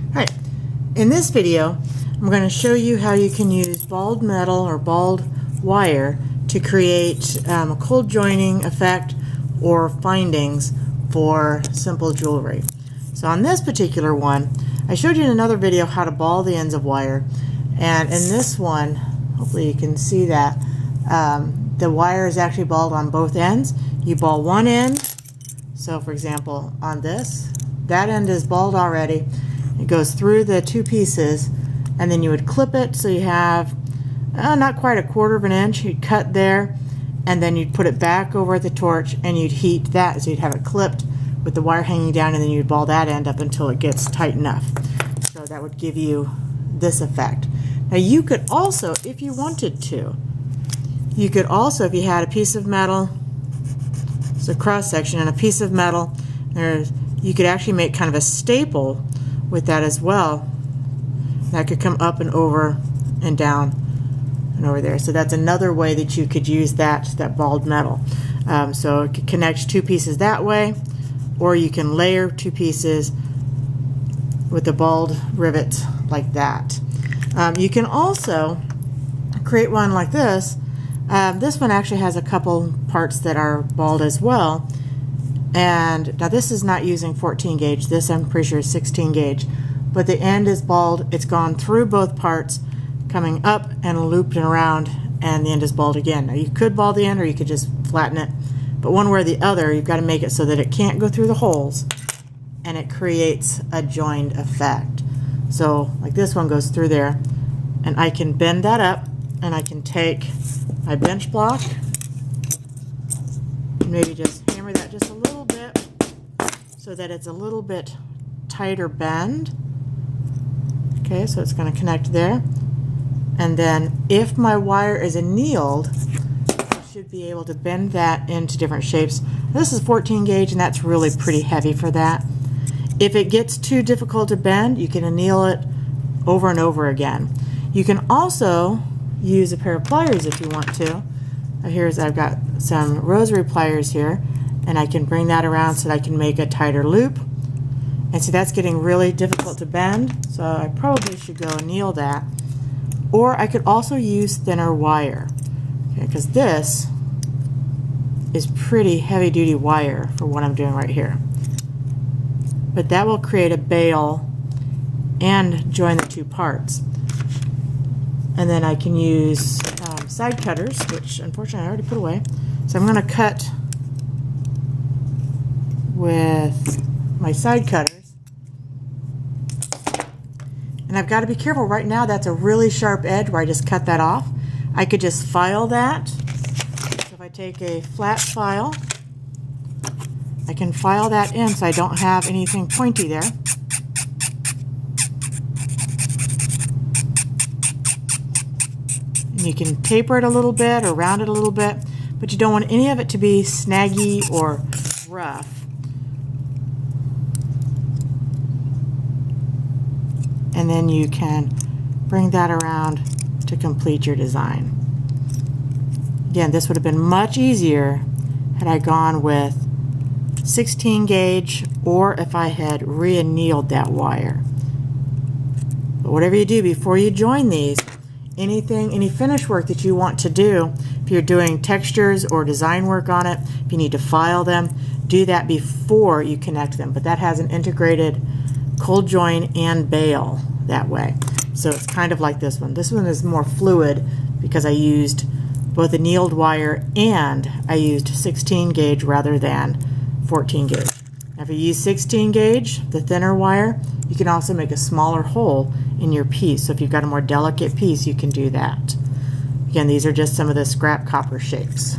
Alright, in this video I'm going to show you how you can use balled metal or balled wire to create a cold joining effect or findings for simple jewelry. So on this particular one, I showed you in another video how to ball the ends of wire, and in this one, hopefully you can see that the wire is actually balled on both ends. You ball one end, so for example on this, that end is balled already. It goes through the two pieces, and then you would clip it so you have not quite a quarter of an inch. You'd cut there, and then you'd put it back over the torch and you'd heat that, so you'd have it clipped with the wire hanging down, and then you'd ball that end up until it gets tight enough. So that would give you this effect. Now you could also, if you wanted to, you could also, if you had a piece of metal, it's a cross section and a piece of metal, you could actually make kind of a staple with that as well. That could come up and over and down and over there. So that's another way that you could use that balled metal. So it could connect two pieces that way, or you can layer two pieces with the balled rivets like that. You can also create one like this. This one actually has a couple parts that are balled as well. And now this is not using 14 gauge. This I'm pretty sure is 16 gauge. But the end is balled. It's gone through both parts, coming up and looped and around, and the end is balled again. Now you could ball the end, or you could just flatten it. But one way or the other, you've got to make it so that it can't go through the holes, and it creates a joined effect. So like this one goes through there, and I can bend that up, and I can take my bench block and maybe just hammer that just a little bit so that it's a little bit tighter bend. Okay, so it's going to connect there, and then if my wire is annealed, I should be able to bend that into different shapes. This is 14 gauge, and that's really pretty heavy for that. If it gets too difficult to bend, you can anneal it over and over again. You can also use a pair of pliers if you want to. I've got some rosary pliers here, and I can bring that around so that I can make a tighter loop. And see, that's getting really difficult to bend, so I probably should go anneal that. Or I could also use thinner wire, because this is pretty heavy duty wire for what I'm doing right here. But that will create a bail and join the two parts. And then I can use side cutters, which unfortunately I already put away. So I'm going to cut with my side cutters. And I've got to be careful. Right now that's a really sharp edge where I just cut that off. I could just file that. So if I take a flat file, I can file that in so I don't have anything pointy there. And you can taper it a little bit or round it a little bit, but you don't want any of it to be snaggy or rough. And then you can bring that around to complete your design. Again, this would have been much easier had I gone with 16 gauge, or if I had re-annealed that wire. But whatever you do before you join these, any finish work that you want to do, if you're doing textures or design work on it, if you need to file them, do that before you connect them. But that has an integrated cold join and bail that way. So it's kind of like this one. This one is more fluid because I used both annealed wire and I used 16 gauge rather than 14 gauge. Now if you use 16 gauge, the thinner wire, you can also make a smaller hole in your piece. So if you've got a more delicate piece, you can do that. Again, these are just some of the scrap copper shapes.